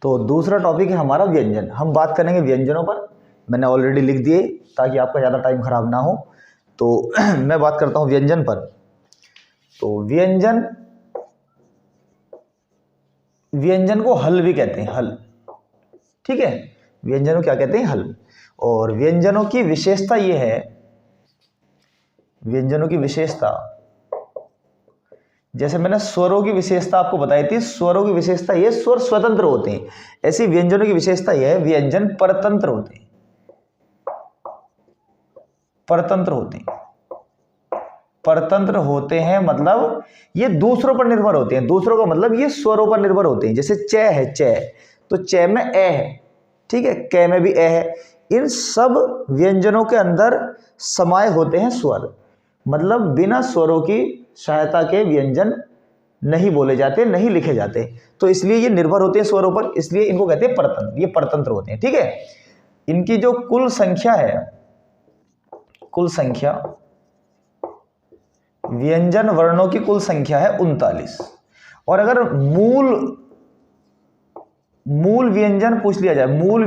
तो दूसरा टॉपिक है हमारा व्यंजन। हम बात करेंगे व्यंजनों पर। मैंने ऑलरेडी लिख दिए ताकि आपका ज़्यादा टाइम खराब ना हो। तो मैं बात करता हूँ व्यंजन पर। तो व्यंजन को हल भी कहते हैं, हल। ठीक है, व्यंजनों क्या कहते हैं? हल। और व्यंजनों की विशेषता ये है, व्यंजनों की विशेषता, जैसे मैंने स्वरों की विशेषता आपको बताई थी, स्वरों की विशेषता ये स्वर स्वतंत्र होते हैं। ऐसी व्यंजनों की विशेषता यह है व्यंजन परतंत्र होते हैं, परतंत्र होते हैं। परतंत्र होते हैं मतलब ये दूसरों पर निर्भर होते हैं। दूसरों का मतलब ये स्वरों पर निर्भर होते हैं। जैसे च है, च, तो च में ए है, ठीक है, क में भी ए है। इन सब व्यंजनों के अंदर समाये होते हैं स्वर, मतलब बिना स्वरों की सहायता के व्यंजन नहीं बोले जाते, नहीं लिखे जाते। तो इसलिए ये निर्भर होते हैं स्वरों पर, इसलिए इनको कहते हैं परतंत्र। ये परतंत्र होते हैं, ठीक है। इनकी जो कुल संख्या है, कुल संख्या, व्यंजन वर्णों की कुल संख्या है 39। और अगर मूल व्यंजन पूछ लिया जाए, मूल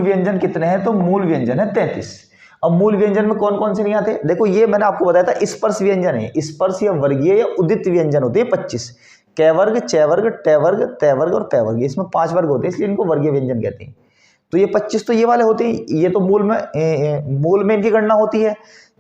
व्यंजन कितने हैं? तो मूल व्यंजन है 33। अब मूल व्यंजन में कौन कौन से नहीं आते? देखो, ये मैंने आपको बताया था स्पर्श व्यंजन है। स्पर्श या वर्गीय या उदित व्यंजन होते हैं 25। क वर्ग, च वर्ग, ट वर्ग, त वर्ग और प वर्ग, इसमें 5 वर्ग होते हैं, इसलिए इनको वर्गीय व्यंजन कहते हैं। तो ये 25 तो ये वाले होते हैं। ये तो मूल में इनकी गणना होती है।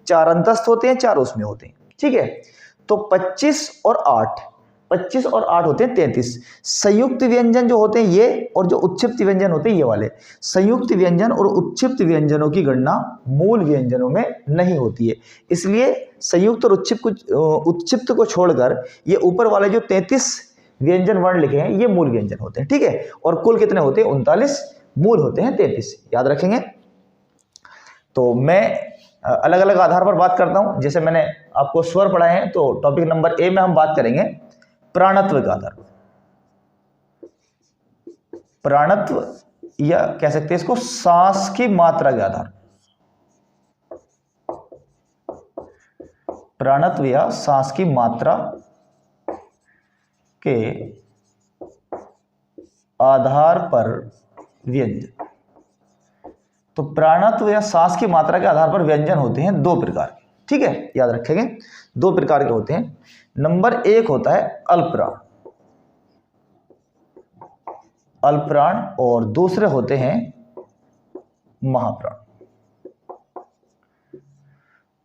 4 अंतस्थ होते हैं, 4 उसमें होते हैं, ठीक है। तो 25 और 8 होते हैं 33। संयुक्त व्यंजन जो होते हैं ये, और जो उत्क्षिप्त व्यंजन होते हैं ये वाले। संयुक्त व्यंजन और उत्क्षिप्त व्यंजनों की गणना मूल व्यंजनों में नहीं होती है। इसलिए संयुक्त और उत्क्षिप्त को छोड़कर ये ऊपर वाले जो 33 व्यंजन वर्ण लिखे हैं ये मूल व्यंजन होते हैं, ठीक है। और कुल कितने होते हैं? 39। मूल होते हैं 33, याद रखेंगे। तो मैं अलग अलग आधार पर बात करता हूं। जैसे मैंने आपको स्वर पढ़ाए हैं, तो टॉपिक नंबर ए में हम बात करेंगे प्राणत्व के आधार पर। प्राणत्व या कह सकते हैं इसको सांस की मात्रा के आधार, प्राणत्व या सांस की मात्रा के आधार पर व्यंजन। तो प्राणत्व या सांस की मात्रा के आधार पर व्यंजन होते हैं 2 प्रकार के, ठीक है, याद रखेंगे। 2 प्रकार के होते हैं। नंबर 1 होता है अल्पप्राण, अल्पप्राण, और दूसरे होते हैं महाप्राण।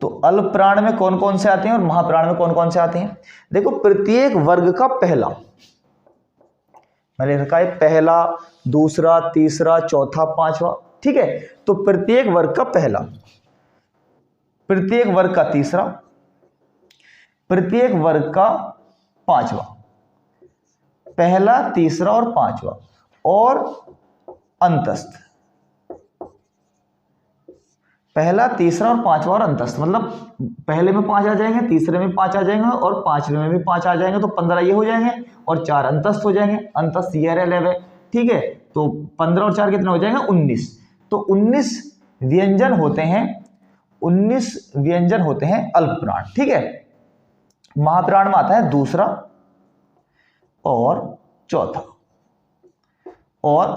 तो अल्पप्राण में कौन कौन से आते हैं और महाप्राण में कौन कौन से आते हैं? देखो, प्रत्येक वर्ग का पहला, मैंने लिखा है पहला, दूसरा, तीसरा, चौथा, पांचवा, ठीक है। तो प्रत्येक वर्ग का पहला, प्रत्येक वर्ग का तीसरा, प्रत्येक वर्ग का पांचवा, पहला, तीसरा और पांचवा, और अंतस्थ, पहला, तीसरा और पांचवा और अंतस्थ। मतलब पहले में 5 आ जाएंगे, तीसरे में 5 आ जाएंगे और पांचवे में भी 5 आ जाएंगे, तो 15 ये हो जाएंगे और 4 अंतस्थ हो जाएंगे। अंतस्थ ये रहे, ठीक है। तो 15 और 4 कितने हो जाएंगे? 19। तो 19 व्यंजन होते हैं, 19 व्यंजन होते हैं अल्पप्राण, ठीक है। महाप्राण में आता है दूसरा और चौथा, और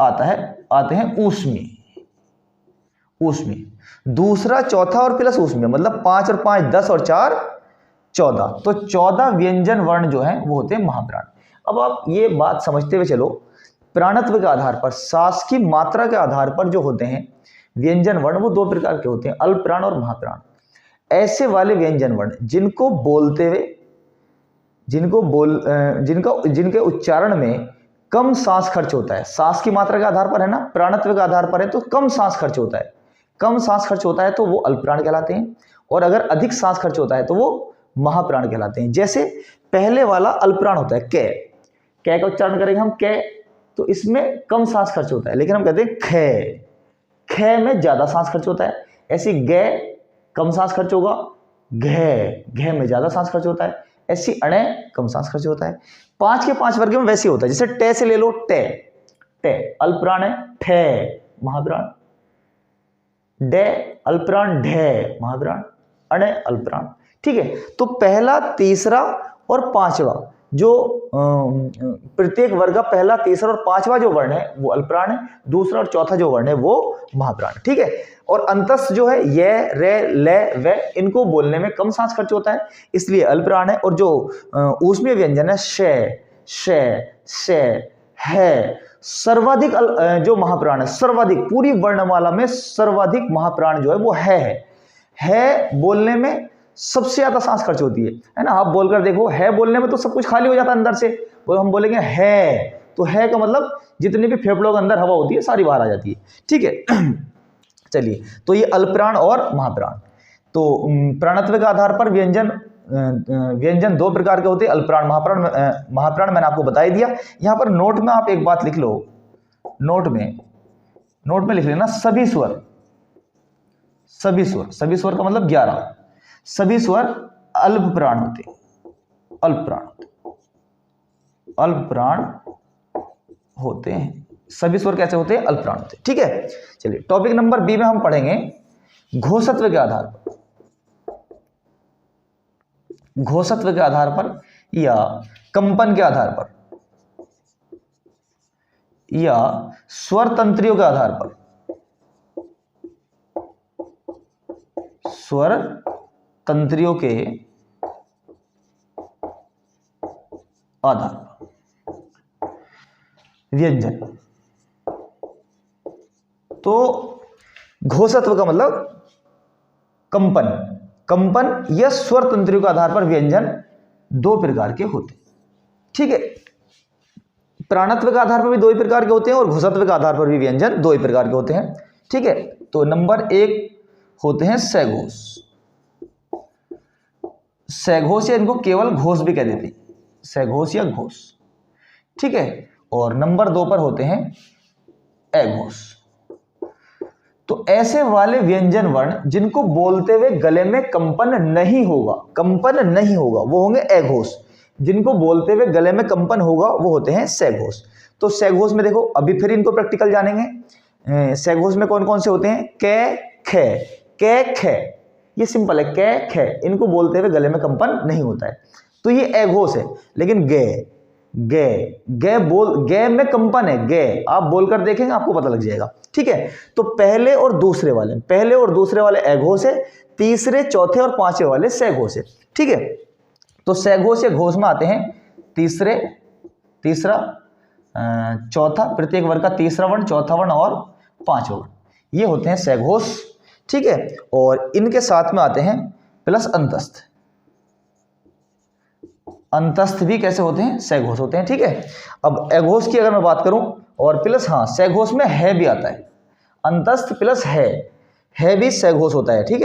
आते हैं ऊष्मी, दूसरा, चौथा और प्लस ऊष्मी, मतलब 5 और 5 10 और 4 14। तो 14 व्यंजन वर्ण जो हैं वो होते हैं महाप्राण। अब आप ये बात समझते हुए चलो, प्राणत्व के आधार पर, सांस की मात्रा के आधार पर जो होते हैं व्यंजन वर्ण, वो 2 प्रकार के होते हैं, अल्पप्राण और महाप्राण। ऐसे वाले व्यंजन वर्ण जिनको बोलते हुए, जिनके उच्चारण में कम सांस खर्च होता है, सांस की मात्रा के आधार पर है ना, प्राणत्व के आधार पर है तो कम सांस खर्च होता है, कम सांस खर्च होता है तो वो अल्पप्राण कहलाते हैं, और अगर अधिक सांस खर्च होता है तो वो महाप्राण कहलाते हैं। जैसे पहले वाला अल्पप्राण होता है क का उच्चारण करेंगे हम क, तो इसमें कम सांस खर्च होता है, लेकिन हम कहते हैं ख में ज्यादा सांस खर्च होता है। ऐसी ग कम सांस खर्च होगा, घ में ज्यादा सांस खर्च होता है, ऐसी अणे कम सांस खर्च होता है। 5 के 5 वर्ग में वैसे होता है। जैसे टे से ले लो, टे अल्पप्राण है, ठे महाप्राण, डे अल्पप्राण, ढे महाप्राण, अणे अल्पप्राण, ठीक है। तो पहला, तीसरा और पांचवा जो प्रत्येक वर्ग का पहला, तीसरा और पांचवा जो वर्ण है वो अल्पप्राण है, दूसरा और चौथा जो वर्ण है वो महाप्राण। ठीक है। और अंतस्थ जो है ये, रे, ले, वे, इनको बोलने में कम सांस खर्च होता है, इसलिए अल्पप्राण है। और जो ऊष्मीय व्यंजन है शे, है, सर्वाधिक जो महाप्राण है, सर्वाधिक पूरी वर्णमाला में सर्वाधिक महाप्राण जो है वो है बोलने में सबसे ज्यादा सांस खर्च होती है ना। आप बोलकर देखो, है बोलने में तो सब कुछ खाली हो जाता है अंदर से, हम बोलेंगे है, तो है का मतलब जितनी भी फेफड़ों के अंदर हवा होती है सारी बाहर आ जाती है। ठीक है। चलिए, तो ये अल्पप्राण और महाप्राण। तो प्राणत्व के आधार पर व्यंजन दो प्रकार के होते हैं, अल्पप्राण, महाप्राण मैंने आपको बता ही दिया। यहां पर नोट में आप एक बात लिख लो, नोट में लिख लेना सभी स्वर का मतलब 11, सभी स्वर अल्पप्राण होते, अल्पप्राण होते हैं। सभी स्वर कैसे होते हैं? अल्पप्राण होते हैं। ठीक है। चलिए, टॉपिक नंबर बी में हम पढ़ेंगे घोषत्व के आधार पर या कंपन के आधार पर या स्वर तंत्रियों के आधार पर, स्वर तंत्रियों के आधार पर व्यंजन। तो घोषत्व का मतलब कंपन या स्वर तंत्रियों के आधार पर व्यंजन दो प्रकार के होते हैं। ठीक है। प्राणत्व के आधार पर भी दो ही प्रकार के होते हैं और घोषत्व के आधार पर भी व्यंजन दो ही प्रकार के होते हैं। ठीक है। तो नंबर 1 होते हैं सघोष या इनको केवल घोष भी कह देते हैं, सघोष या घोष। ठीक है। और नंबर 2 पर होते हैं अघोष। तो ऐसे वाले व्यंजन वर्ण जिनको बोलते हुए गले में कंपन नहीं होगा, वो होंगे अघोष। जिनको बोलते हुए गले में कंपन होगा वो होते हैं सघोष। तो सघोष में देखो, अभी फिर इनको प्रैक्टिकल जानेंगे। सघोष में कौन कौन से होते हैं? कै खे, ये सिंपल है, कै खे, इनको बोलते हुए गले में कंपन नहीं होता है, तो ये अघोष है। लेकिन गे में कंपन है, गे आप बोलकर देखेंगे आपको पता लग जाएगा। ठीक है। तो पहले और दूसरे वाले अघोष है, तीसरे, चौथे और पांचवे वाले सघोष है। ठीक है। तो सघोष या घोष में आते हैं तीसरा, चौथा, प्रत्येक वर्ग का तीसरा वर्ण, चौथा वर्ण और पांचवा वर्ण, ये होते हैं सघोष। ठीक है। और इनके साथ में आते हैं प्लस अंतस्थ भी कैसे होते हैं? सघोष होते हैं। ठीक है। अब अघोष की अगर मैं बात करूं और प्लस, हाँ, सघोष में है भी आता है, अंतस्थ प्लस है भी सघोष होता है। ठीक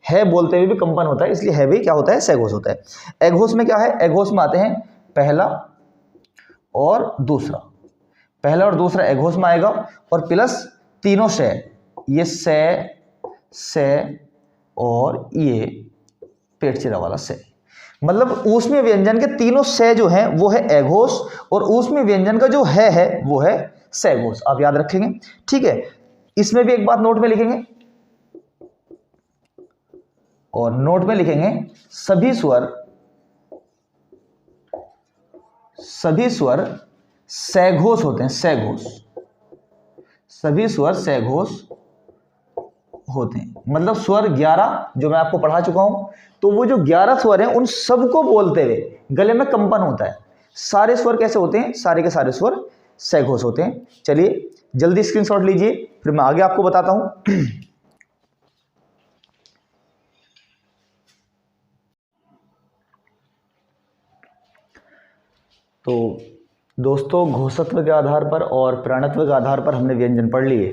है बोलते हुए भी कंपन होता है, इसलिए है भी क्या होता है? सघोष होता है। अघोष में क्या है? अघोष में आते हैं पहला और दूसरा अघोष में आएगा, और प्लस तीनों से, ये से और ये पेट चिरा वाला से, मतलब ऊष्मीय व्यंजन के तीनों से जो है वो है अघोष, और ऊष्मीय व्यंजन का जो है वो है सघोष। आप याद रखेंगे। ठीक है। इसमें भी एक बात नोट में लिखेंगे, और नोट में लिखेंगे सभी स्वर सघोष होते हैं, सभी स्वर सघोष होते हैं। मतलब स्वर 11 जो मैं आपको पढ़ा चुका हूं, तो वो जो 11 स्वर हैं उन सबको बोलते हुए गले में कंपन होता है। सारे स्वर कैसे होते हैं? सारे के सारे स्वर सघोष होते हैं। चलिए जल्दी स्क्रीनशॉट लीजिए, फिर मैं आगे आपको बताता हूं। तो दोस्तों, घोषत्व के आधार पर और प्राणत्व के आधार पर हमने व्यंजन पढ़ लिए।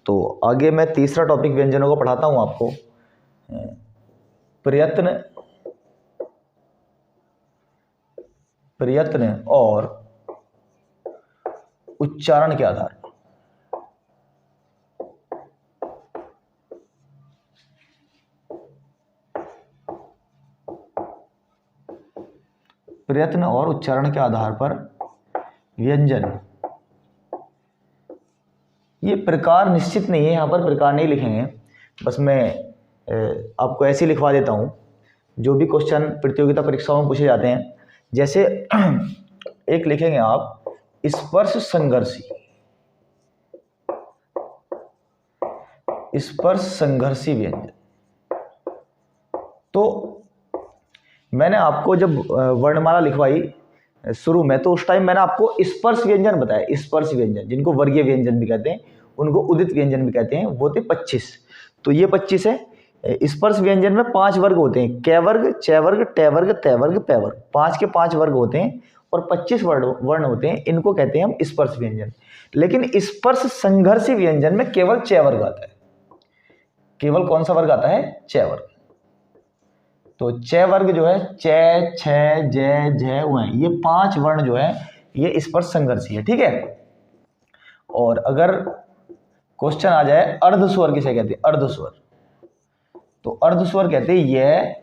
तो आगे मैं तीसरा टॉपिक व्यंजनों को पढ़ाता हूं आपको। प्रयत्न और उच्चारण के आधार पर। प्रयत्न और उच्चारण के आधार पर व्यंजन, ये प्रकार निश्चित नहीं है, यहाँ पर प्रकार नहीं लिखेंगे, बस मैं आपको ऐसे लिखवा देता हूँ। जो भी क्वेश्चन प्रतियोगिता परीक्षाओं में पूछे जाते हैं, जैसे एक लिखेंगे आप स्पर्श संघर्षी, स्पर्श संघर्षी व्यंजन। तो मैंने आपको जब वर्णमाला लिखवाई शुरू में, तो उस टाइम मैंने आपको स्पर्श व्यंजन बताया। स्पर्श व्यंजन जिनको वर्गीय व्यंजन भी कहते हैं, उनको उदित व्यंजन भी कहते हैं, वो थे 25। तो ये 25 है। स्पर्श व्यंजन में 5 वर्ग होते हैं, कै वर्ग, चै वर्ग, टै वर्ग, तै वर्ग, पै वर्ग। 5 के 5 वर्ग होते हैं और 25 वर्ण होते हैं। इनको कहते हैं हम स्पर्श व्यंजन। लेकिन स्पर्श संघर्षी व्यंजन में केवल चै वर्ग आता है। केवल कौन सा वर्ग आता है? चै वर्ग। तो चै वर्ग जो है, चै, छै, जै, झै, उऐ, ये 5 वर्ण जो है ये स्पर्श संघर्षी है। ठीक है। और अगर क्वेश्चन आ जाए अर्धस्वर किसे कहते हैं? अर्धस्वर। तो अर्धस्वर कहते हैं ये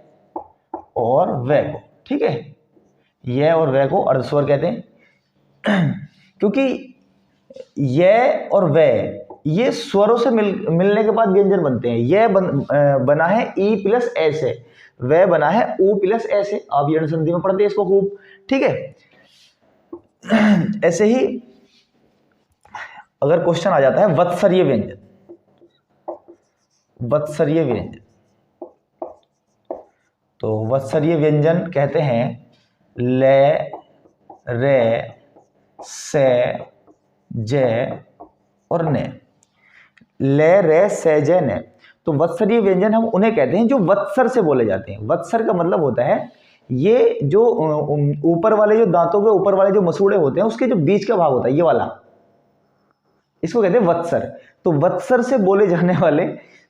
और वै को। ठीक है। ये और वै को अर्धस्वर कहते हैं क्योंकि ये और वै ये स्वरों से मिलने के बाद व्यंजन बनते हैं। ये बना है ई प्लस ए से, वह बना है ऊ प्लस ए से। आप यण संधि में पढ़ते हैं इसको खूब। ठीक है। ऐसे ही अगर क्वेश्चन आ जाता है वत्सरीय व्यंजन, वत्सरीय व्यंजन, तो वत्सरीय व्यंजन कहते हैं ले, रे, से, जय और ने। ले, रे, से, जय, ने। तो वत्सरीय व्यंजन हम उन्हें कहते हैं जो वत्सर से बोले जाते हैं। वत्सर का मतलब होता है ये जो ऊपर वाले जो दांतों के ऊपर वाले जो मसूड़े होते हैं उसके जो बीच का भाग होता है ये वाला, इसको कहते हैं वत्सर। तो वत्सर से बोले जाने वाले,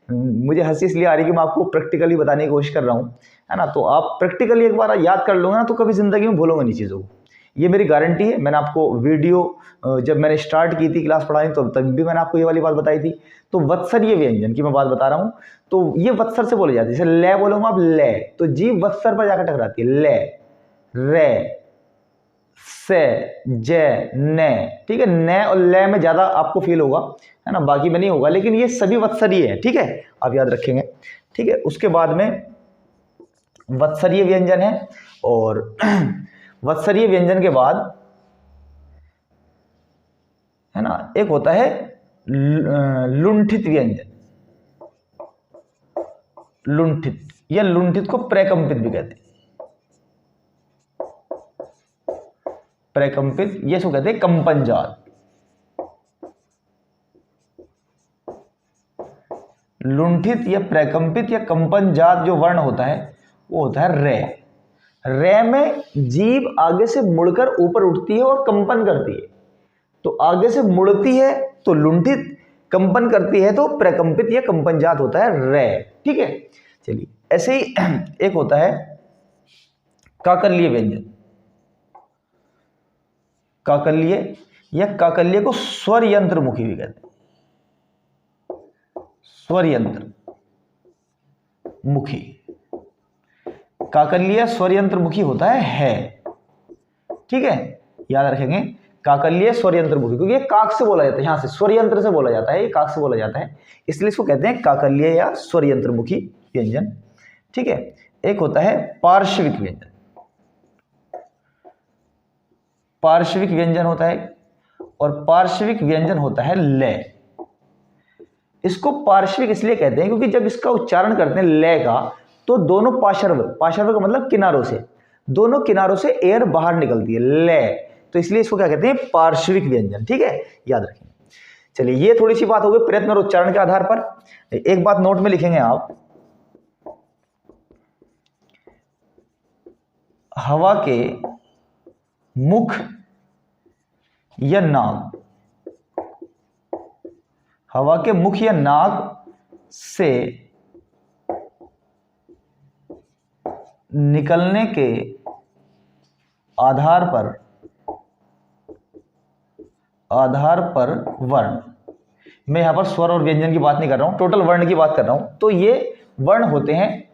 मुझे हंसी इसलिए आ रही कि मैं आपको प्रैक्टिकली बताने की कोशिश कर रहा हूँ, है ना। तो आप प्रैक्टिकली एक बार याद कर लोगे ना तो कभी जिंदगी में भूलोगे नहीं चीज़ों को। ये मेरी गारंटी है। मैंने आपको वीडियो जब मैंने स्टार्ट की थी क्लास पढ़ानी तो तब भी मैंने आपको ये वाली बात बताई थी। तो वत्सरीय व्यंजन की मैं बात बता रहा हूँ। तो ये वत्सर से बोले जाते हैं। जैसे ले बोलोगे आप, ले, तो जीभ वत्सर पर जाकर टकराती है। ले, रे, से, जय, ने। ठीक है। ने और ले में ज्यादा आपको फील होगा, है ना, बाकी में नहीं होगा, लेकिन ये सभी वत्सरीय है। ठीक है, आप याद रखेंगे। ठीक है। उसके बाद में वत्सरीय व्यंजन है। और वत्सरीय व्यंजन के बाद, है ना, एक होता है लुंठित व्यंजन। लुंठित या लुंठित को प्रकंपित भी कहते हैं। प्रकंपित ये सो कहते हैं कंपन जात। लुंठित या प्रकंपित या कंपन जात जो वर्ण होता है वो होता है रे। रे में जीभ आगे से मुड़कर ऊपर उठती है और कंपन करती है। तो आगे से मुड़ती है तो लुंठित, कंपन करती है तो प्रकंपित या कंपन जात होता है रे। ठीक है। चलिए, ऐसे ही एक होता है काकल्य व्यंजन। काकल्य या काकल्य को स्वर यंत्र मुखी भी कहते हैं। स्वर यंत्र मुखी, काकल्य स्वर यंत्र मुखी होता है। ठीक है, याद रखेंगे। काकल्य स्वर यंत्र मुखी, क्योंकि ये काक से बोला जाता है, यहां से स्वर यंत्र से बोला जाता है, ये काक से बोला जाता है, इसलिए इसको कहते हैं काकल्य या स्वर यंत्र मुखी व्यंजन। ठीक है। एक होता है पार्श्विक व्यंजन। पार्श्विक व्यंजन होता है और पार्श्विक व्यंजन होता है ले। इसको पार्श्विक इसलिए कहते हैं क्योंकि जब इसका उच्चारण करते हैं ले का, तो दोनों पार्श्व, पार्श्व का मतलब किनारों से, दोनों किनारों से एयर बाहर निकलती है ले, तो इसलिए इसको क्या कहते हैं? पार्श्विक व्यंजन। ठीक है, याद रखें। चलिए, ये थोड़ी सी बात हो गई प्रयत्न और उच्चारण के आधार पर। एक बात नोट में लिखेंगे आप, हवा के मुख या नाक, हवा के मुख या नाक से निकलने के आधार पर वर्ण, मैं यहां पर स्वर और व्यंजन की बात नहीं कर रहा हूं, टोटल वर्ण की बात कर रहा हूं। तो ये वर्ण होते हैं,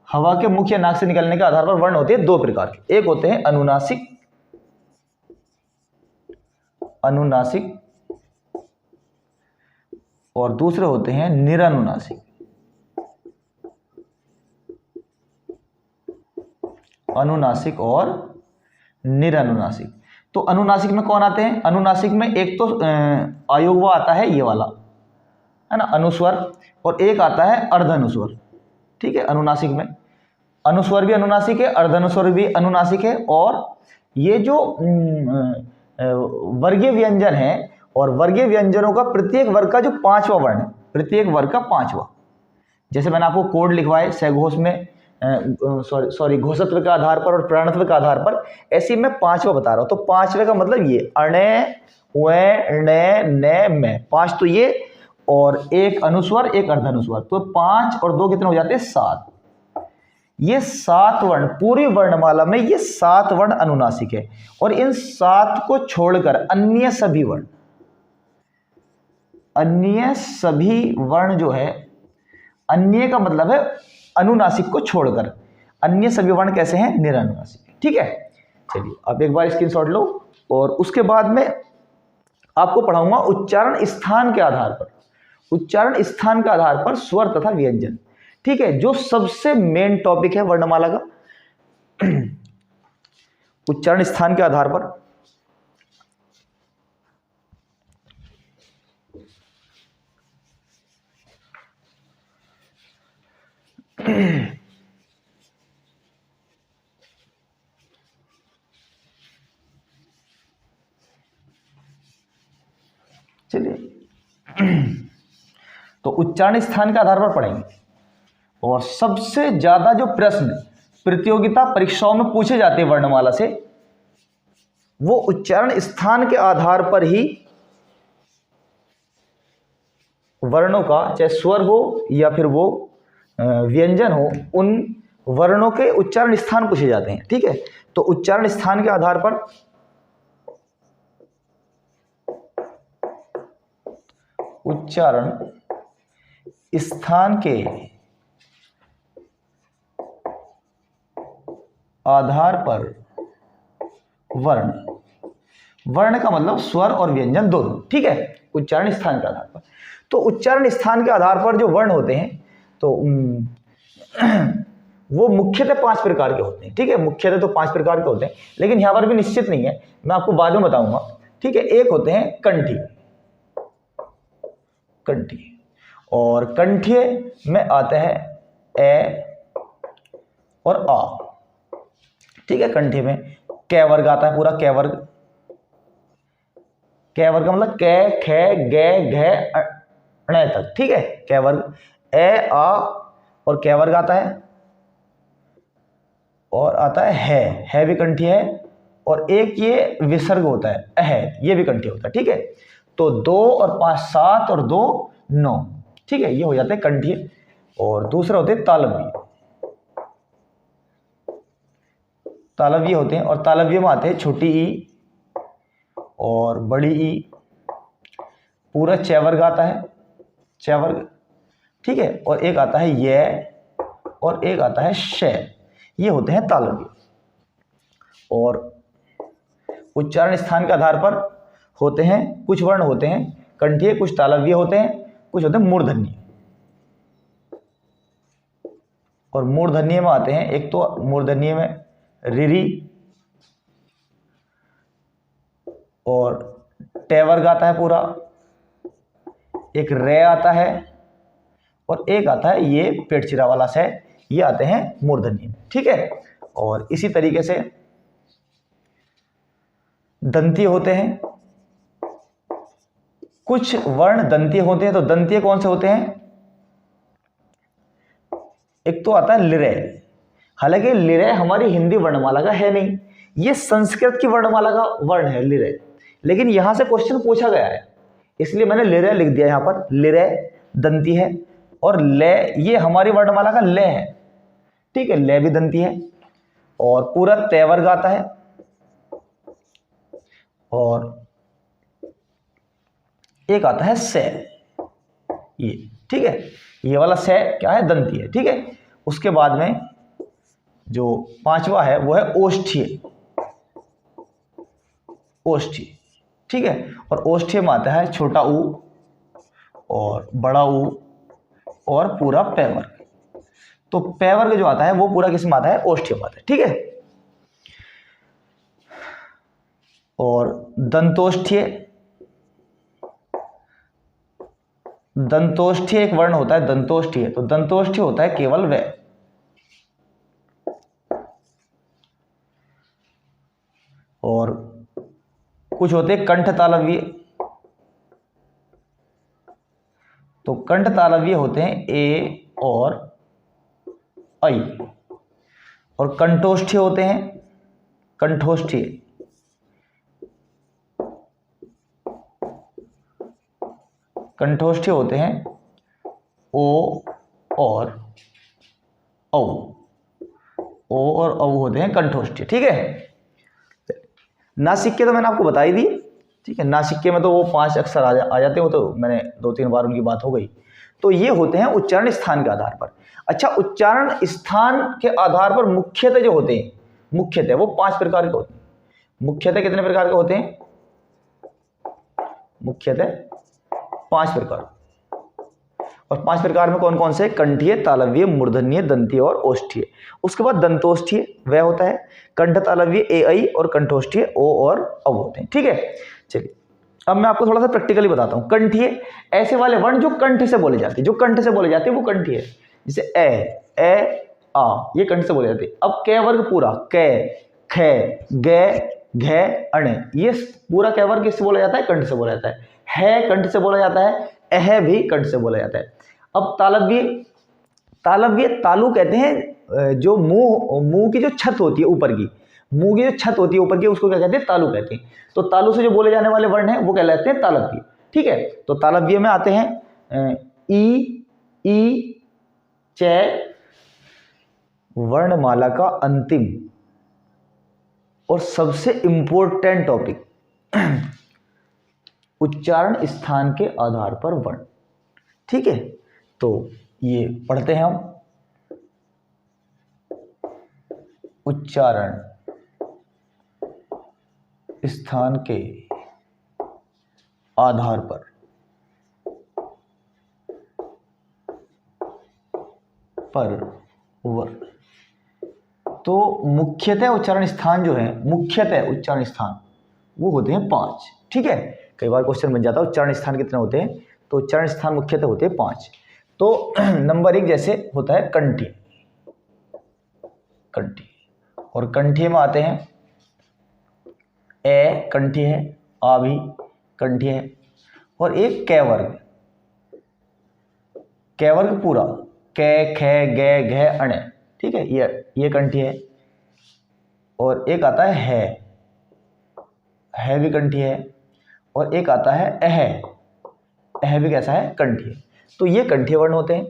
हवा के मुख या नाक से निकलने के आधार पर वर्ण होते हैं दो प्रकार के। एक होते हैं अनुनासिक, और दूसरे होते हैं निरनुनासिक। अनुनासिक और निरनुनासिक। तो अनुनासिक में कौन आते हैं? अनुनासिक में एक तो अयोगवा आता है, ये वाला है ना, अनुस्वर, और एक आता है अर्धनुस्वर। ठीक है, अनुनासिक में अनुस्वर भी अनुनासिक है, अर्धनुस्वर भी अनुनासिक है, और ये जो वर्गीय व्यंजन है, और वर्गीय व्यंजनों का प्रत्येक वर्ग का जो 5वां वर्ण है, प्रत्येक वर्ग का 5वां, जैसे मैंने आपको कोड लिखवाए सघोष में, सॉरी घोषत्व के आधार पर और प्राणत्व के आधार पर, ऐसे मैं 5वां बता रहा हूं। तो 5वें का मतलब ये अणे वे ने ने में, 5 तो ये, और एक अनुस्वर एक अर्धनुस्वर, तो 5 और 2 कितने हो जाते हैं? 7। ये 7 वर्ण, पूरी वर्णमाला में ये 7 वर्ण अनुनासिक है, और इन 7 को छोड़कर अन्य सभी वर्ण, अन्य सभी वर्ण जो है, अन्य का मतलब है अनुनासिक को छोड़कर, अन्य सभी वर्ण कैसे हैं? निरनुनासिक। ठीक है, चलिए अब एक बार स्क्रीनशॉट लो, और उसके बाद में आपको पढ़ाऊंगा उच्चारण स्थान के आधार पर, उच्चारण स्थान के आधार पर स्वर तथा व्यंजन। ठीक है, जो सबसे मेन टॉपिक है वर्णमाला का, उच्चारण स्थान के आधार पर। चलिए, तो उच्चारण स्थान के आधार पर पढ़ेंगे, और सबसे ज्यादा जो प्रश्न प्रतियोगिता परीक्षाओं में पूछे जाते हैं वर्णमाला से, वो उच्चारण स्थान के आधार पर ही वर्णों का, चाहे स्वर हो या फिर वो व्यंजन हो, उन वर्णों के उच्चारण स्थान पूछे जाते हैं। ठीक है, तो उच्चारण स्थान के आधार पर उच्चारण स्थान के आधार पर वर्ण, वर्ण का मतलब स्वर और व्यंजन दोनों। ठीक है, उच्चारण स्थान के आधार पर। तो उच्चारण स्थान के आधार पर जो वर्ण होते हैं, तो वो मुख्यतः 5 प्रकार के होते हैं। ठीक है, मुख्यतः तो 5 प्रकार के होते हैं, लेकिन यहां पर भी निश्चित नहीं है, मैं आपको बाद में बताऊंगा। ठीक है, एक होते हैं कंठी, कंठी, और कंठीय में आता है ए और आ। ठीक है, कंठीय में कै वर्ग आता है, पूरा कै वर्ग, कै वर्ग का मतलब कै खे गे घे अण तक। ठीक है, कै वर्ग, ए आ और कै वर्ग आता है, और आता है भी कंठी है, और एक ये विसर्ग होता है अह, ये भी कंठी होता है। ठीक है, तो 2 और 5 7 और 2 9। ठीक है, ये हो जाते हैं कंठीय। और दूसरा होते हैं तालव्य, तालव्य होते हैं, और तालव्य में आते हैं छोटी ई और बड़ी ई, पूरा च वर्ग आता है, च वर्ग। ठीक है, और एक आता है ये, और एक आता है श, ये होते हैं तालव्य। और उच्चारण स्थान के आधार पर होते हैं, कुछ वर्ण होते हैं कंठीय, कुछ तालव्य होते हैं, कुछ होते हैं मूर्धन्य। और मूर्धन्य में आते हैं, एक तो मूर्धन्य में रिरी और टे वर्ग आता है पूरा, एक रे आता है, और एक आता है ये पेटचिरा वाला से, ये आते हैं मूर्धन्य में। ठीक है, और इसी तरीके से दंतीय होते हैं, कुछ वर्ण दंतीय होते हैं। तो दंतीय कौन से होते हैं? एक तो आता है लिरय, हालांकि लिरय हमारी हिंदी वर्णमाला का है नहीं, ये संस्कृत की वर्णमाला का वर्ण है लिरय, लेकिन यहां से क्वेश्चन पूछा गया है, इसलिए मैंने लिरय लिख दिया यहां पर। लिरय दंती है, और लय ये हमारी वर्णमाला का लय है। ठीक है, लय भी दंती है, और पूरा तय वर्ग आता है, और एक आता है से, ये। ठीक है, ये वाला से क्या है? दंती है। ठीक है, उसके बाद में जो 5वां है वो है ओष्ठीय, ओष्ठीय। ठीक है, और ओष्ठीय में आता है छोटा ऊ और बड़ा ऊ और पूरा पै वर्ग। तो पै वर्ग जो आता है वो पूरा किस में आता है? ओष्ठीय में आता है। ठीक है, और दंतोष्ठीय, दंतोष्ठीय एक वर्ण होता है दंतोष्ठीय, तो दंतोष्ठीय होता है केवल व। और कुछ होते हैं कंठ तालव्य, तो कंठ तालव्य होते हैं ए और ऐ। और कंठोष्ठीय होते हैं कंठोष्ठीय, कंठोष्ठीय होते हैं ओ और औ, ओ और औ होते हैं कंठोष्ठीय। ठीक है, नासिक्य तो मैंने आपको बता ही दी। ठीक है, नासिक्य में तो वो 5 अक्षर आ जाते हैं, वो तो मैंने 2-3 बार उनकी बात हो गई। तो ये होते हैं उच्चारण स्थान के आधार पर। अच्छा, उच्चारण स्थान के आधार पर मुख्यतः जो होते हैं, मुख्यतः वो 5 प्रकार के होते हैं। मुख्यतः कितने प्रकार के होते हैं? मुख्यतः 5 प्रकार। और 5 प्रकार में कौन कौन से? कंठीय, तालव्य, मूर्धन्य, दंतीय और ओष्ठीय। उसके बाद दंतोष्ठीय वह होता है, कंठ तालव्य ए ऐ और कंठोष्ठीय ओ और औ होते हैं। ठीक है, चलिए अब मैं आपको थोड़ा सा प्रैक्टिकली बताता हूं। कंठीय ऐसे वाले वर्ण जो कंठ से बोले जाते हैं, जो कंठ से बोले जाते हैं वो कंठीय है। जैसे ए आ, ये कंठ से बोले जाते हैं। अब कै वर्ग पूरा, कै, ख, ग, घ, अण, ये पूरा कै वर्ग किससे बोला जाता है? कंठ से बोला जाता है कंठ से बोला जाता है, अह भी कंठ से बोला जाता है। अब तालव्य, तालव्य तालु कहते हैं, जो मुंह की जो छत होती है ऊपर की, मुंह की जो छत होती है ऊपर की, उसको क्या कहते हैं? तालु कहते हैं। तो तालु से जो बोले जाने वाले वर्ण हैं वो कहलाते हैं तालव्य। ठीक है, तो तालव्य में आते हैं ई, च, वर्णमाला का अंतिम और सबसे इंपॉर्टेंट टॉपिक, उच्चारण स्थान के आधार पर वर्ण। ठीक है, तो ये पढ़ते हैं हम। उच्चारण स्थान के आधार पर वर्ण। तो मुख्यतः उच्चारण स्थान जो है, मुख्यतः उच्चारण स्थान वो होते हैं 5। ठीक है, कई बार क्वेश्चन बन जाता है उच्चारण स्थान कितने होते हैं, तो उच्चारण स्थान मुख्यतः होते हैं 5। तो नंबर 1 जैसे होता है कंठी, कंठी, और कंठी में आते हैं ए कंठी है, आ भी कंठी है, और एक कै वर्ग, कै वर्ग पूरा, कै, ख, ग, घ, अण। ठीक है, ये कंठी है। और एक आता है भी कंठी है, और एक आता है अह भी कैसा है? कंठी है। तो ये कंठी वर्ण होते हैं।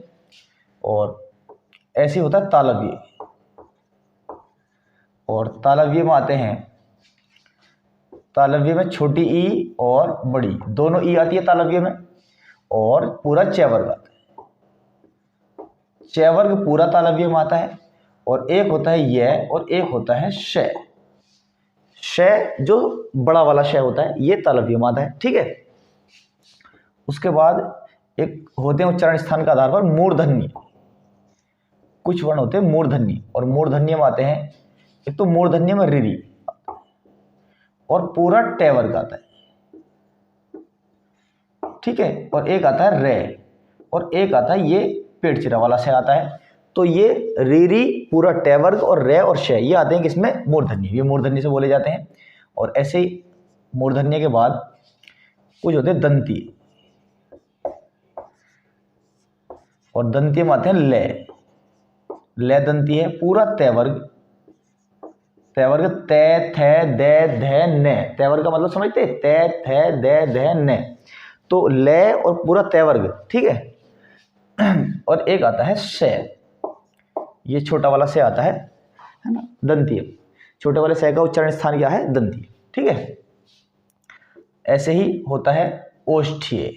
और ऐसे होता है तालव्य, और तालव्य में आते हैं, तालव्य में छोटी ई और बड़ी दोनों ई आती है तालव्य में, और पूरा च वर्ग आता है, च वर्ग पूरा तालव्य में आता है। और एक होता है य और एक होता है श, जो बड़ा वाला श होता है ये तालव्य में आता है। ठीक है, उसके बाद एक होते हैं उच्चारण स्थान के आधार पर मूर्धन्य। कुछ वर्ण होते हैं मूर्धन्य, और मूर्धन्य में आते हैं, एक तो मूर्धन्य में ऋरी और पूरा ट वर्ग आता है। ठीक है, और एक आता है रे, और एक आता है ये पेट चिरा वाला से आता है। तो ये रीरी, पूरा ट वर्ग और रे और श ये आते हैं किसमें? मूर्धन्य, ये मूर्धन्य से बोले जाते हैं। और ऐसे ही मूर्धन्य के बाद कुछ होते हैं दंती, और दंती में आते हैं ले दंती है, पूरा तय वर्ग, तय थ दे ध न, तय वर्ग का मतलब समझते? तय थ दे ध न, तो ले और पूरा तय वर्ग। ठीक है, और एक आता है श, ये छोटा वाला से आता है ना, दंतीय। छोटे वाले से का उच्चारण स्थान क्या है? दंतीय। ठीक है, ऐसे ही होता है ओष्ठीय,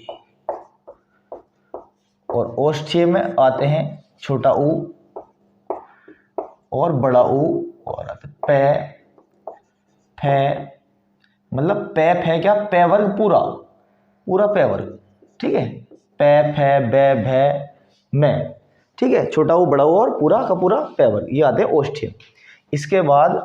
और ओष्ठीय में आते हैं छोटा ऊ और बड़ा ऊ, और आते पै, फै, मतलब पै फै क्या? पै वर्ग पूरा, पूरा पै वर्ग। ठीक है, पै फै बै भै मैं। ठीक है, छोटा ऊ बड़ा ऊ और पूरा का पूरा पै वर्ग, ये आते हैं ओष्ठीय। इसके बाद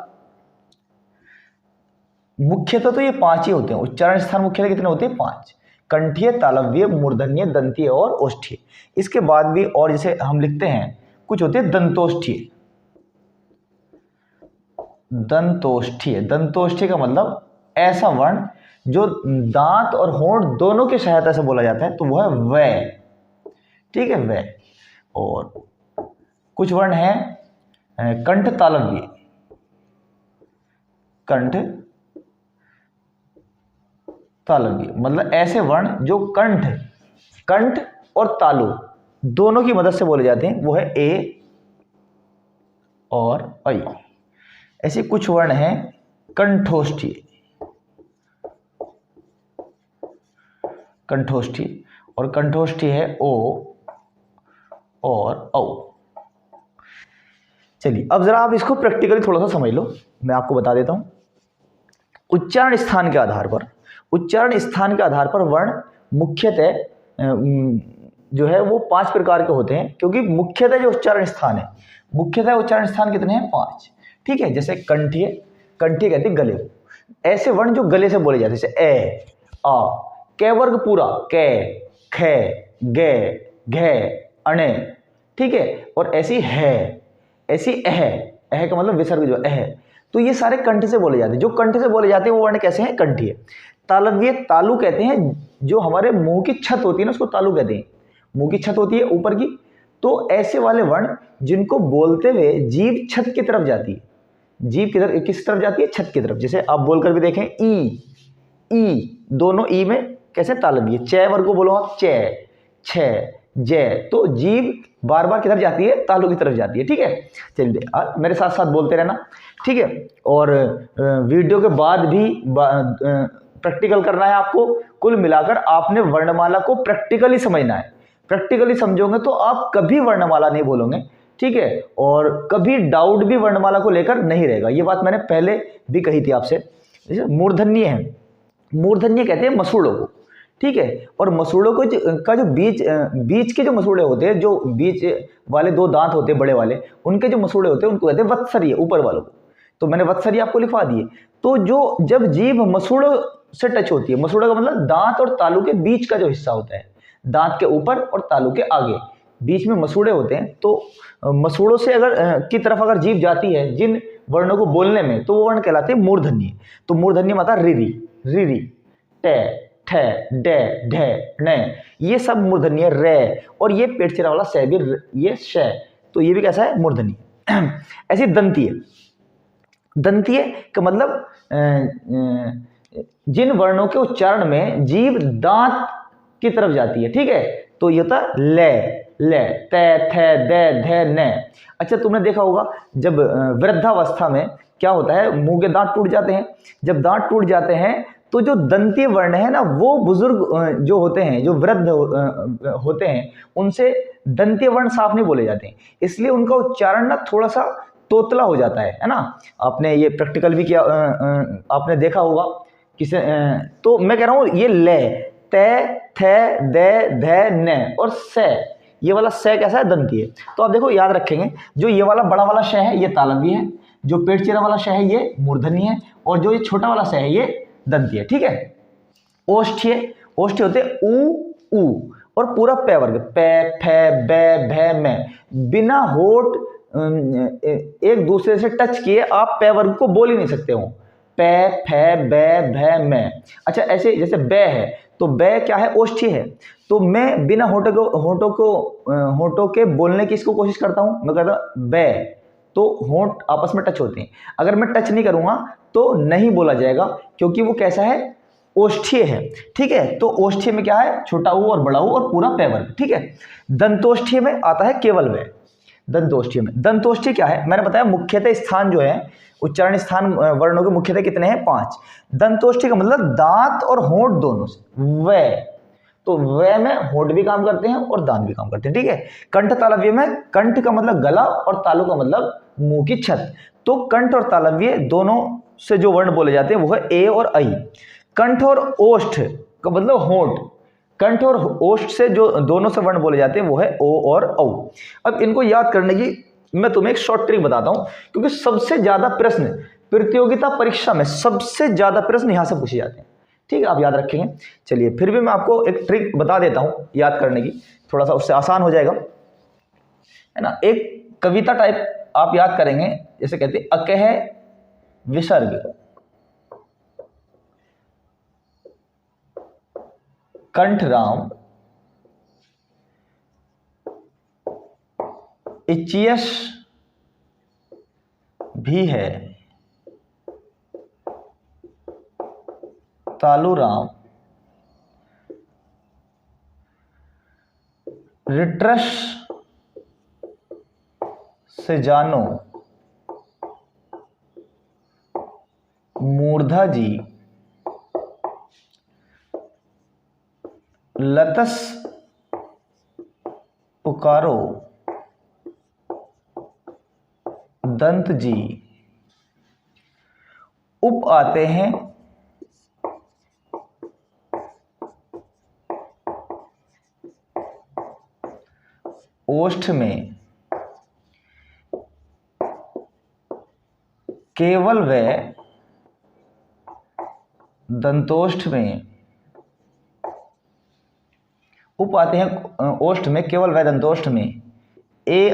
मुख्यतः तो ये 5 ही होते हैं। उच्चारण स्थान मुख्यतः कितने होते हैं? 5। कंठीय, तालव्य, मूर्धन्य, दंतीय और ओष्ठीय। इसके बाद भी और जैसे हम लिखते हैं कुछ होते हैं दंतोष्ठीय। दंतोष्ठीय, दंतोष्ठीय का मतलब ऐसा वर्ण जो दांत और होंठ दोनों की सहायता से बोला जाता है, तो वो है वै। ठीक है, वै। और कुछ वर्ण है कंठ तालव्य। कंठ तालव्य मतलब ऐसे वर्ण जो कंठ और तालु दोनों की मदद से बोले जाते हैं, वो है ए और ऐ। ऐसे कुछ वर्ण हैं कंठोष्ठीय। कंठोष्ठीय और कंठोष्ठीय है ओ और औ। चलिए अब जरा आप इसको प्रैक्टिकली थोड़ा सा समझ लो, मैं आपको बता देता हूं। उच्चारण स्थान के आधार पर वर्ण मुख्यतः जो है वो 5 प्रकार के होते हैं, क्योंकि मुख्यतः जो उच्चारण स्थान है, मुख्यतः उच्चारण स्थान कितने हैं? 5। ठीक है, जैसे कंठीय कहते हैं गले को, ऐसे वर्ण जो गले से बोले जाते हैं, जैसे ए, आ, कै वर्ग पूरा, कै, खे, गे, घे, अणे। ठीक है, और ऐसी है, ऐसी एह का मतलब विसर्ग जो एह, तो ये सारे कंठ से बोले जाते हैं। जो कंठ से बोले जाते हैं वो वर्ण कैसे हैं? कंठीय। तालव्य तालु कहते हैं, जो हमारे मुंह की छत होती है ना, उसको तालु कहते हैं। मुंह की छत होती है ऊपर की, तो ऐसे वाले वर्ण जिनको बोलते हुए जीभ छत की तरफ जाती है। जीभ किस तरफ जाती है? छत की तरफ। जैसे आप बोलकर भी देखें, ई, दोनों ई में कैसे तालव्य। च वर्ग को बोलो आप, च, छ, जय, तो जीभ बार बार किधर जाती है? तालु की तरफ जाती है। ठीक है, चलिए मेरे साथ साथ बोलते रहना। ठीक है, और वीडियो के बाद भी प्रैक्टिकल करना है आपको। कुल मिलाकर आपने वर्णमाला को प्रैक्टिकली समझना है। प्रैक्टिकली समझोगे तो आप कभी वर्णमाला नहीं बोलोगे। ठीक है, और कभी डाउट भी वर्णमाला को लेकर नहीं रहेगा। ये बात मैंने पहले भी कही थी आपसे। जैसे मूर्धन्य है, मूर्धन्य कहते हैं मसूड़ों को। ठीक है, और मसूड़ों को का जो बीच के जो मसूड़े होते हैं, जो बीच वाले 2 दांत होते हैं बड़े वाले, उनके जो मसूड़े होते हैं उनको कहते हैं वत्सरीय, ऊपर वालों को। तो मैंने वत्सरीय आपको लिखवा दिए। तो जो जब जीभ मसूड़ों से टच होती है, मसूड़ा का मतलब दांत और तालू के बीच का जो हिस्सा होता है, दांत के ऊपर और तालू के आगे बीच में मसूड़े होते हैं, तो मसूड़ों से की तरफ अगर जीभ जाती है जिन वर्णों को बोलने में, तो वो वर्ण कहलाते हैं मूर्धन्य। तो मूर्धन्य माता रिरी, टे, ठे, डे, ढे, ने, ये सब मूर्धन्य। रे, और ये पेट चिरा वाला से भी, ये श, तो ये भी कैसा है? मूर्धन्य। ऐसी दंतीय का मतलब जिन वर्णों के उच्चारण में जीभ दांत की तरफ जाती है। ठीक है, तो ये होता ले, ते, थे, दे, धे, ने। अच्छा, तुमने देखा होगा जब वृद्धावस्था में क्या होता है? मुंह के दांत टूट जाते हैं। जब दांत टूट जाते हैं तो जो दंतीय वर्ण है ना, वो बुजुर्ग जो होते हैं, जो वृद्ध होते हैं, उनसे दंतीय वर्ण साफ नहीं बोले जाते हैं, इसलिए उनका उच्चारण ना थोड़ा सा तोतला हो जाता है ना। आपने ये प्रैक्टिकल भी किया, आपने देखा होगा किसे। तो मैं कह रहा हूँ ये ले, ते, थे, दे, धे, ने और से, ये वाला से कैसा है? दंतीय। तो आप देखो, याद रखेंगे, जो ये वाला बड़ा वाला श है ये तालव्य है, जो पेट चिरा वाला श है ये मूर्धन्य है, और जो ये छोटा वाला श है ये दंतीय। ठीक है, ओष्ठीय होते ऊ और पूरा पै वर्ग, पै, फै, बै, भै, में, बिना होठ एक दूसरे से टच किए आप पै वर्ग को बोल ही नहीं सकते हो। पै, फै, बै, भै, में। अच्छा, ऐसे जैसे बै है, तो बै क्या है? ओष्ठीय है। तो मैं बिना होठों के बोलने की इसको कोशिश करता हूं, मैं कहता हूं बै, तो होंठ आपस में टच होते हैं। अगर मैं टच नहीं करूंगा तो नहीं बोला जाएगा, क्योंकि वो कैसा है? ओष्ठीय है। ठीक है, तो ओष्ठीय में क्या है? छोटा ऊ और बड़ा ऊ और पूरा पै वर्ग। ठीक है, दंतोष्ठीय में आता है केवल वै। दंतोष्ठीय क्या है? मैंने बताया मुख्यतः स्थान जो है, उच्चारण स्थान वर्णों के मुख्यतः कितने हैं? 5। दंतोष्ठीय का मतलब दांत और होंठ दोनों से, वै। तो वै में होंठ भी काम करते हैं और दांत भी काम करते हैं। ठीक है, कंठ तालव्य में कंठ का मतलब गला और तालु का मतलब मुंह की छत। तो कंठ और तालव्य दोनों से जो वर्ण बोले जाते हैं वो है ए और ऐ। कंठ और ओष्ठ का मतलब होंठ, कंठ और ओष्ठ से जो दोनों से वर्ण बोले जाते हैं वो है ओ और औ। अब इनको याद करने की मैं तुम्हें एक शॉर्ट ट्रिक बताता हूं, क्योंकि सबसे ज्यादा प्रश्न प्रतियोगिता परीक्षा में सबसे ज्यादा प्रश्न यहां से पूछे जाते हैं। ठीक है, आप याद रखेंगे। चलिए फिर भी मैं आपको एक ट्रिक बता देता हूं याद करने की, थोड़ा सा उससे आसान हो जाएगा, है ना। एक कविता टाइप आप याद करेंगे, जैसे कहते हैं अकह विसर्ग कंठ राम इचियस भी है तालू राम रिट्रस से जानो मूर्धा जी लतस पुकारो दंत जी उप आते हैं ओष्ठ में केवल व दंतोष्ठ में उप आते हैं ओष्ठ में केवल व दंतोष्ठ में ए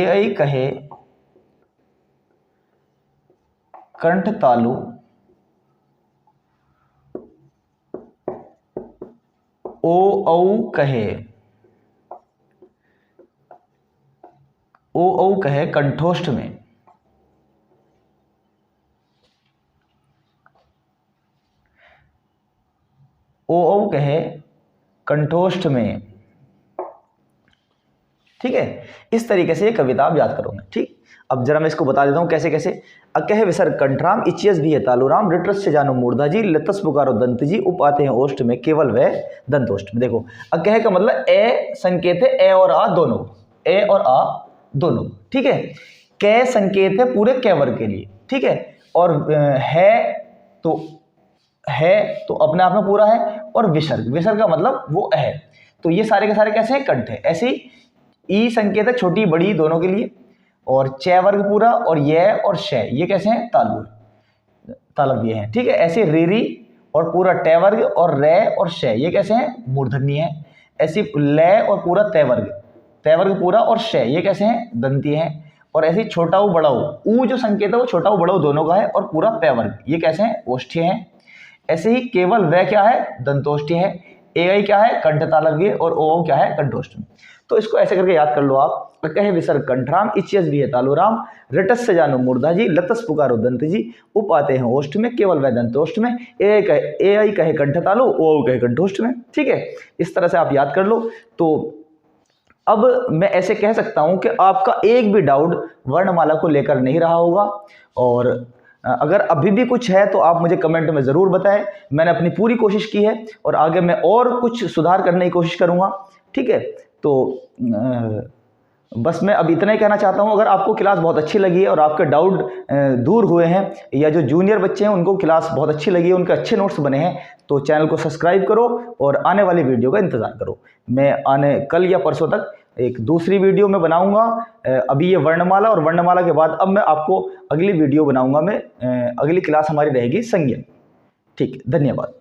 आई कहे कंठ तालु ओ औ कहे कंठोष्ठ में। ओ कहे कंठोष्ठ में। ठीक है, इस तरीके से ये कविता आप याद करोगे। ठीक, अब जरा मैं इसको बता देता हूं कैसे कैसे। अकह विसर्ग कंठराम इचियस भी है तालुराम रिट्रस से जानो मूर्धा जी लतस पुकारो दंत जी उप आते हैं ओष्ठ में केवल व दंतोष्ठ में। देखो अकह का मतलब ए संकेत है, ए और आ दोनों, ए और आ दोनों। ठीक है, कै संकेत है पूरे कै वर्ग के लिए। ठीक है, और है तो अपने आप में पूरा है, और विसर्ग का मतलब वो है। तो ये सारे के सारे कैसे हैं, कंठ है। ऐसे ही ई संकेत है छोटी बड़ी दोनों के लिए, और च वर्ग पूरा, और ये और शय ये कैसे हैं, तालव्य हैं। ठीक है, ऐसे रीरी और पूरा ट वर्ग और रे और शय ये कैसे हैं, मूर्धन्य है। ऐसे ल और पूरा त वर्ग पूरा और शय ये कैसे हैं, दंतीय हैं। और ऐसे छोटा ऊ बड़ा ऊ जो संकेत है वो छोटा ऊ बड़ा ऊ दोनों का है, और पूरा प वर्ग ये कैसे हैं, ओष्ठ्य हैं। ऐसे ही केवल व क्या है, दंतोष्ठ्य है। ए आई क्या है, कंठ तालव्य, और ओ क्या है, कंठोष्ठ। तो इसको ऐसे करके याद कर लो आप। कहे विसर्ग कंठराम इचियस भी है तालुराम रिटस से जानो मूर्धा जी लतस पुकारो दंत जी उप आते हैं ओष्ठ में केवल व दंतोष्ठ में ए आई कहे कंठ तालु ओ कहे कंठोष्ठ में। ठीक है, इस तरह से आप याद कर लो। तो अब मैं ऐसे कह सकता हूं कि आपका एक भी डाउट वर्णमाला को लेकर नहीं रहा होगा, और अगर अभी भी कुछ है तो आप मुझे कमेंट में ज़रूर बताएं। मैंने अपनी पूरी कोशिश की है, और आगे मैं और कुछ सुधार करने की कोशिश करूंगा। ठीक है, तो बस मैं अब इतना ही कहना चाहता हूं। अगर आपको क्लास बहुत अच्छी लगी है और आपके डाउट दूर हुए हैं, या जो जूनियर बच्चे हैं उनको क्लास बहुत अच्छी लगी है, उनके अच्छे नोट्स बने हैं, तो चैनल को सब्सक्राइब करो और आने वाली वीडियो का इंतज़ार करो। मैं कल या परसों तक एक दूसरी वीडियो में बनाऊंगा। अभी ये वर्णमाला, और वर्णमाला के बाद अब मैं आपको अगली वीडियो बनाऊंगा। मैं अगली क्लास हमारी रहेगी संज्ञा। ठीक, धन्यवाद।